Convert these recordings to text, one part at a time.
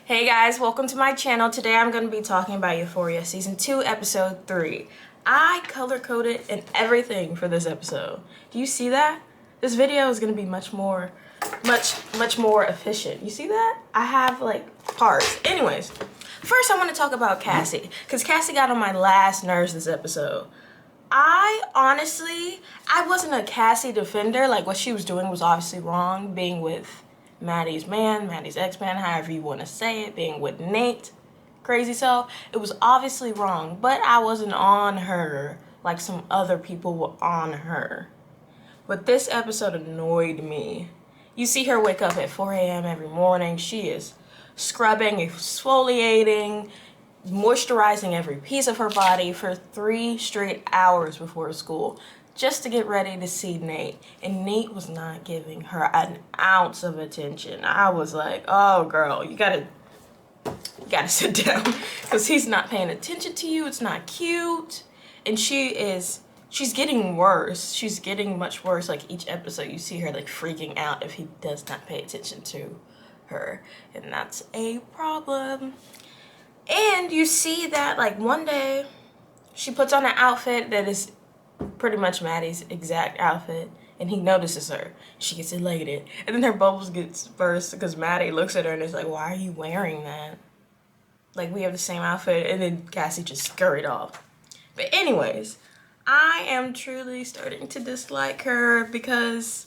Hey guys, welcome to my channel. Today I'm going to be talking about Euphoria Season 2, Episode 3. I color-coded and everything for this episode. Do you see that? This video is going to be much more efficient. You see that? I have like parts. Anyways, first I want to talk about Cassie, because Cassie got on my last nerves this episode. I wasn't a Cassie defender. Like, what she was doing was obviously wrong, being with Maddie's man, Maddie's ex-man, however you want to say it, being with Nate, crazy self. It was obviously wrong, but I wasn't on her like some other people were on her. But this episode annoyed me. You see her wake up at 4 a.m. every morning. She is scrubbing, exfoliating, moisturizing every piece of her body for 3 straight hours before school, just to get ready to see Nate. And Nate was not giving her an ounce of attention. I was like, oh girl, you gotta sit down, because he's not paying attention to you. It's not cute. And she's getting worse. She's getting much worse. Like, each episode you see her like freaking out if he does not pay attention to her, and that's a problem. And you see that, like, one day she puts on an outfit that is pretty much Maddie's exact outfit, and he notices her. She gets elated, and then her bubbles gets burst because Maddie looks at her and is like, why are you wearing that? Like, we have the same outfit. And then Cassie just scurried off. But anyways, I am truly starting to dislike her, because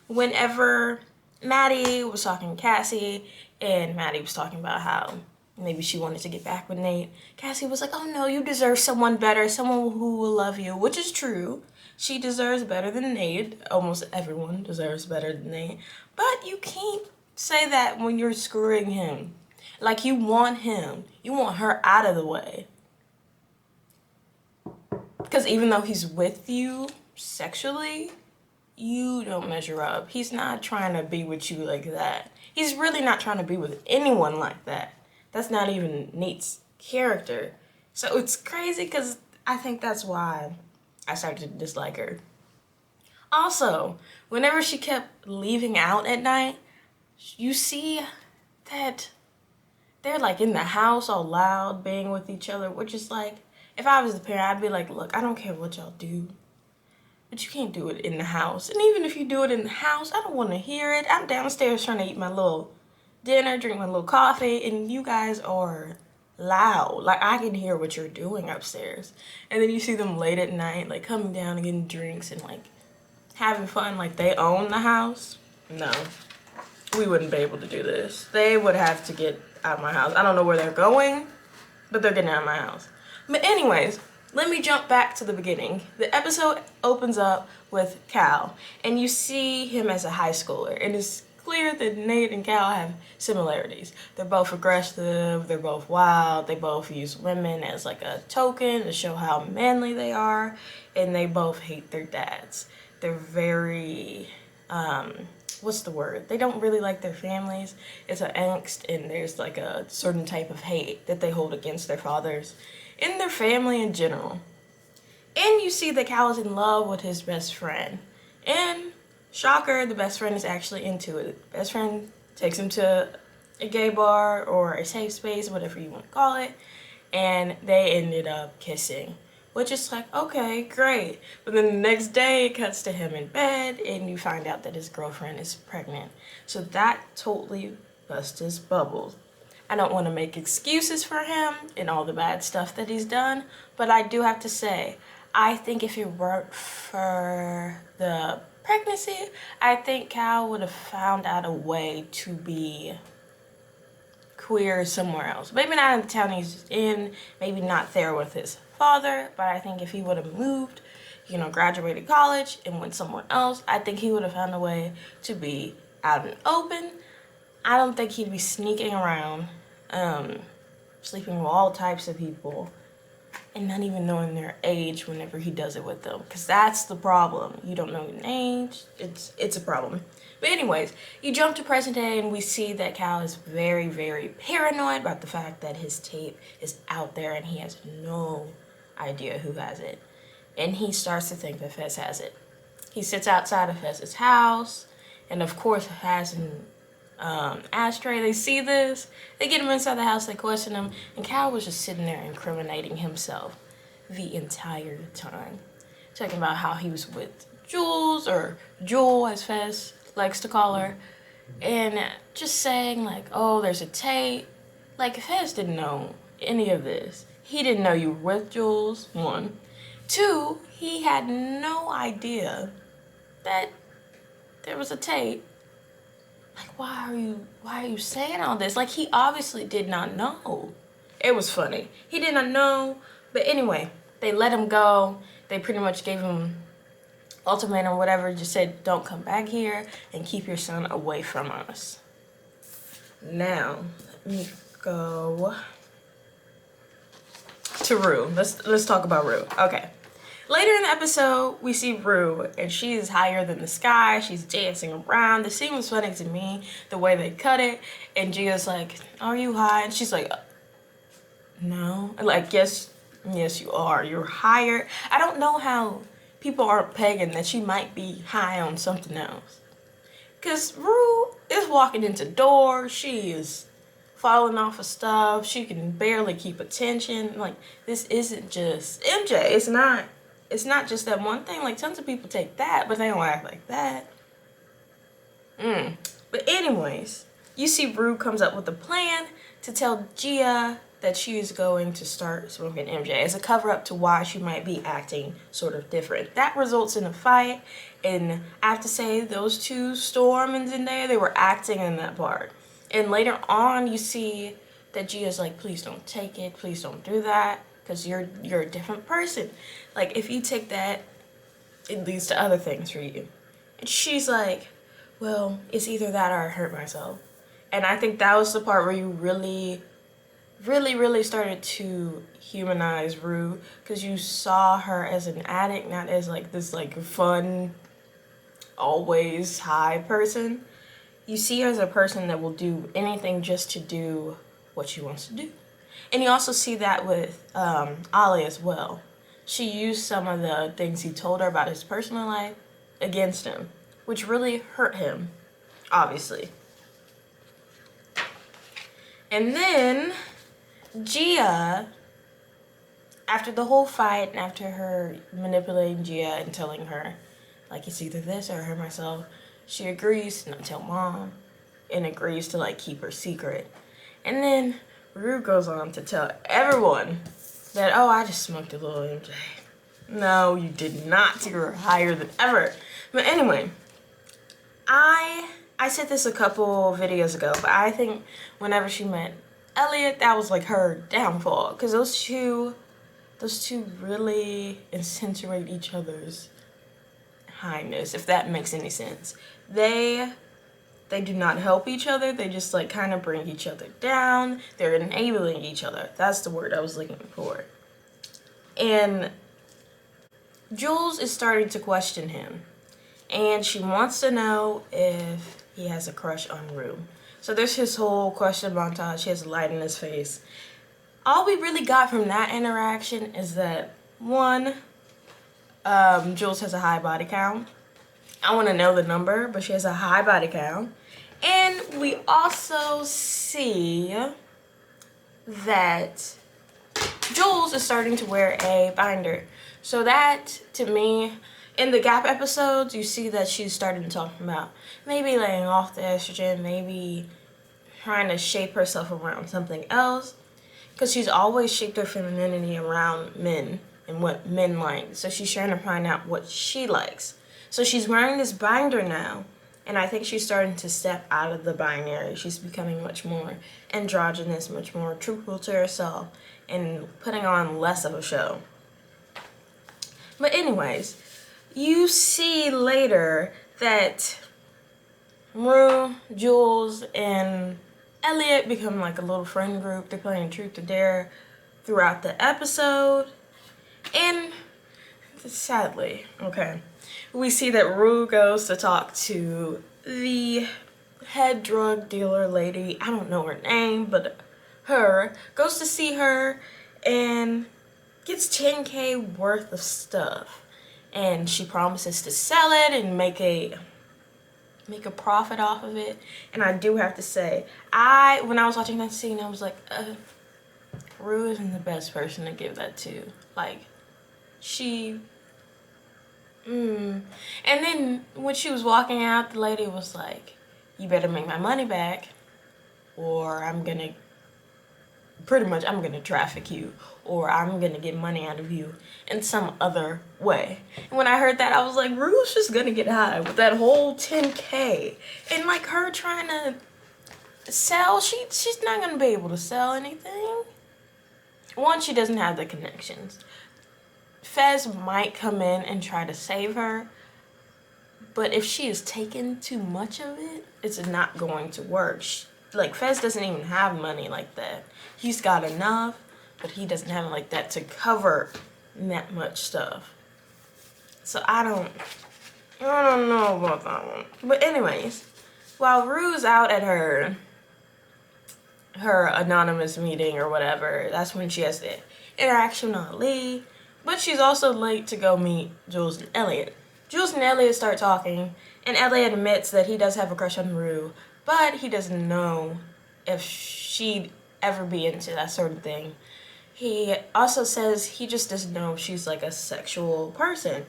whenever Maddie was talking to Cassie and Maddie was talking about how maybe she wanted to get back with Nate, Cassie was like, oh no, you deserve someone better, someone who will love you, which is true. She deserves better than Nate. Almost everyone deserves better than Nate. But you can't say that when you're screwing him. Like, you want him. You want her out of the way. Because even though he's with you sexually, you don't measure up. He's not trying to be with you like that. He's really not trying to be with anyone like that. That's not even Nate's character. So it's crazy, because I think that's why I started to dislike her. Also, whenever she kept leaving out at night, you see that they're like in the house all loud, being with each other, which is like, if I was the parent, I'd be like, look, I don't care what y'all do, but you can't do it in the house. And even if you do it in the house, I don't want to hear it. I'm downstairs trying to eat my little dinner, drink my little coffee, and you guys are loud. Like, I can hear what you're doing upstairs. And then you see them late at night, like coming down and getting drinks and like having fun, like they own the house. No, we wouldn't be able to do this. They would have to get out of my house. I don't know where they're going, but they're getting out of my house. But anyways, let me jump back to the beginning. The episode opens up with Cal, and you see him as a high schooler, and it's clear that Nate and Cal have similarities. They're both aggressive, they're both wild, they both use women as like a token to show how manly they are, and they both hate their dads. They're very, what's the word? They don't really like their families. It's an angst, and there's like a certain type of hate that they hold against their fathers and their family in general. And you see that Cal is in love with his best friend, and shocker, the best friend is actually into it. Best friend takes him to a gay bar or a safe space, whatever you want to call it, and they ended up kissing, which is like, okay, great. But then the next day it cuts to him in bed, and you find out that his girlfriend is pregnant. So that totally busts his bubble. I don't want to make excuses for him and all the bad stuff that he's done, but I do have to say, I think if it weren't for the pregnancy, I think Cal would have found out a way to be queer somewhere else. Maybe not in the town he's in, maybe not there with his father, but I think if he would have moved, graduated college and went somewhere else, I think he would have found a way to be out and open. I don't think he'd be sneaking around, sleeping with all types of people, and not even knowing their age whenever he does it with them. Because that's the problem. You don't know your age. It's a problem. But anyways, you jump to present day, and we see that Cal is very, very paranoid about the fact that his tape is out there, and he has no idea who has it. And he starts to think that Fez has it. He sits outside of Fez's house, and of course has ashtray. They see this, they get him inside the house, they question him, and Cal was just sitting there incriminating himself the entire time. Talking about how he was with Jules, or Jewel as Fez likes to call her, and just saying like, oh, there's a tape. Like, Fez didn't know any of this. He didn't know you were with Jules, one. Two, he had no idea that there was a tape. Like, why are you saying all this? Like, he obviously did not know. It was funny. He did not know, but anyway, they let him go. They pretty much gave him ultimatum or whatever, just said, don't come back here and keep your son away from us. Now, let me go to Rue. Let's talk about Rue. Okay. Later in the episode, we see Rue, and she is higher than the sky. She's dancing around. The scene was funny to me, the way they cut it. And Gia's like, are you high? And she's like, no. Like, yes, you are. You're higher. I don't know how people aren't pegging that she might be high on something else. Because Rue is walking into doors. She is falling off of stuff. She can barely keep attention. Like, this isn't just MJ. It's not just that one thing. Like, tons of people take that, but they don't act like that. But anyways, you see Rue comes up with a plan to tell Gia that she is going to start smoking MJ as a cover-up to why she might be acting sort of different. That results in a fight, and I have to say, those two, Storm and Zendaya, they were acting in that part. And later on, you see that Gia's like, please don't take it, please don't do that, because you're a different person. Like, if you take that, it leads to other things for you. And she's like, well, it's either that or I hurt myself. And I think that was the part where you really started to humanize Rue, because you saw her as an addict, not as like this like fun, always high person. You see her as a person that will do anything just to do what she wants to do. And you also see that with Ollie as well. She used some of the things he told her about his personal life against him, which really hurt him, obviously. And then Gia, after the whole fight, and after her manipulating Gia and telling her, like, it's either this or I hurt myself, she agrees to not tell Mom and agrees to, like, keep her secret. And then Rue goes on to tell everyone that, oh, I just smoked a little MJ. No, you did not. You were higher than ever. But anyway, I said this a couple videos ago, but I think whenever she met Elliot, that was like her downfall, because those two really accentuate each other's highness, if that makes any sense. They do not help each other. They just like kind of bring each other down. They're enabling each other. That's the word I was looking for. And Jules is starting to question him, and she wants to know if he has a crush on Rue. So there's his whole question montage. He has a light in his face. All we really got from that interaction is that, one, Jules has a high body count. I want to know the number, but she has a high body count. And we also see that Jules is starting to wear a binder. So that, to me, in the Gap episodes, you see that she's starting to talk about maybe laying off the estrogen, maybe trying to shape herself around something else. Because she's always shaped her femininity around men and what men like. So she's trying to find out what she likes. So she's wearing this binder now, and I think she's starting to step out of the binary. She's becoming much more androgynous, much more truthful to herself, and putting on less of a show. But anyways, you see later that Rue, Jules, and Elliot become like a little friend group. They're playing Truth or Dare throughout the episode. And sadly, we see that Rue goes to talk to the head drug dealer lady. I don't know her name, but her goes to see her and gets $10K worth of stuff. And she promises to sell it and make a make a profit off of it. And I do have to say, when I was watching that scene, I was like, Rue isn't the best person to give that to. Like, and then when she was walking out, the lady was like, you better make my money back, or I'm gonna traffic you, or I'm gonna get money out of you in some other way. And when I heard that, I was like, Rue's just gonna get high with that whole 10K. And like her trying to sell, she's not gonna be able to sell anything. One, she doesn't have the connections. Fez might come in and try to save her, but if she is taking too much of it, it's not going to work. Like, Fez doesn't even have money like that. He's got enough, but he doesn't have it like that to cover that much stuff. So I don't know about that one. But anyways, while Rue's out at her anonymous meeting or whatever, that's when she has the interaction with Ali. But she's also late to go meet Jules and Elliot. Jules and Elliot start talking, and Elliot admits that he does have a crush on Rue, but he doesn't know if she'd ever be into that sort of thing. He also says he just doesn't know if she's like a sexual person,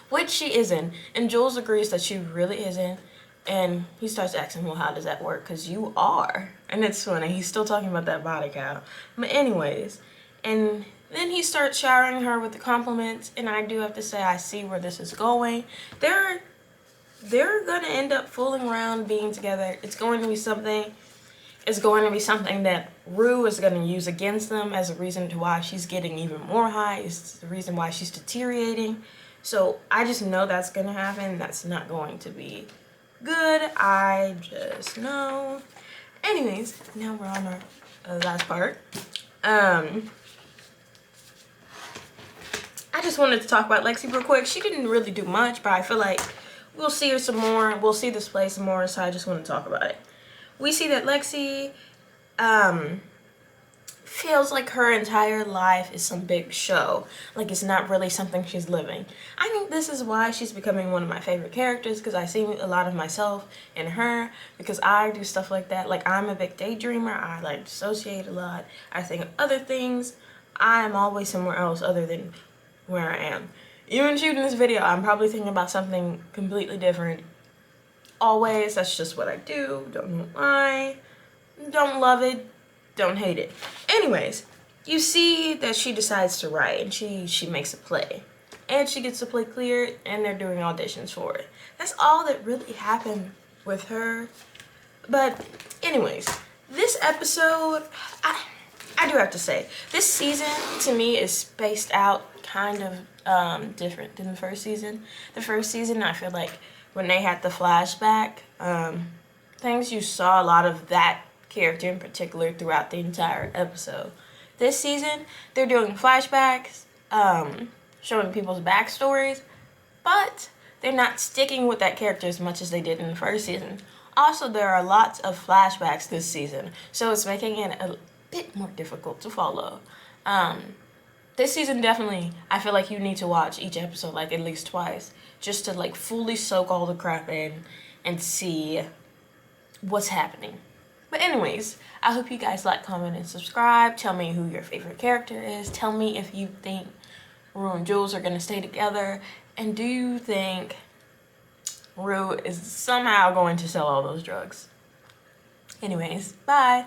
which she isn't, and Jules agrees that she really isn't, and he starts asking, well, how does that work? Because you are. And it's funny, he's still talking about that body count. But anyways, and then he starts showering her with the compliments, and I do have to say I see where this is going. They're gonna end up fooling around, being together. It's going to be something that Rue is gonna use against them as a reason to why she's getting even more high. It's the reason why she's deteriorating. So I just know that's gonna happen. That's not going to be good. I just know. Anyways, now we're on our last part. I just wanted to talk about Lexi real quick. She didn't really do much, but I feel like we'll see her some more. We'll see this play some more, so I just want to talk about it. We see that Lexi feels like her entire life is some big show. Like, it's not really something she's living. I think this is why she's becoming one of my favorite characters, because I see a lot of myself in her, because I do stuff like that. Like, I'm a big daydreamer. I like dissociate a lot. I think of other things. I'm always somewhere else other than where I am. Even shooting this video, I'm probably thinking about something completely different. Always, that's just what I do. Don't know why. Don't love it. Don't hate it. Anyways, you see that she decides to write, and she makes a play. And she gets the play cleared, and they're doing auditions for it. That's all that really happened with her. But anyways, this episode, I do have to say, this season to me is spaced out kind of different than the first season. The first season, I feel like when they had the flashback things, you saw a lot of that character in particular throughout the entire episode. This season, they're doing flashbacks, showing people's backstories, but they're not sticking with that character as much as they did in the first season. Also, there are lots of flashbacks this season, so it's making it a bit more difficult to follow. This season, definitely, I feel like you need to watch each episode like at least twice, just to like fully soak all the crap in and see what's happening. But anyways, I hope you guys like, comment, and subscribe. Tell me who your favorite character is. Tell me if you think Rue and Jules are going to stay together. And do you think Rue is somehow going to sell all those drugs? Anyways, bye.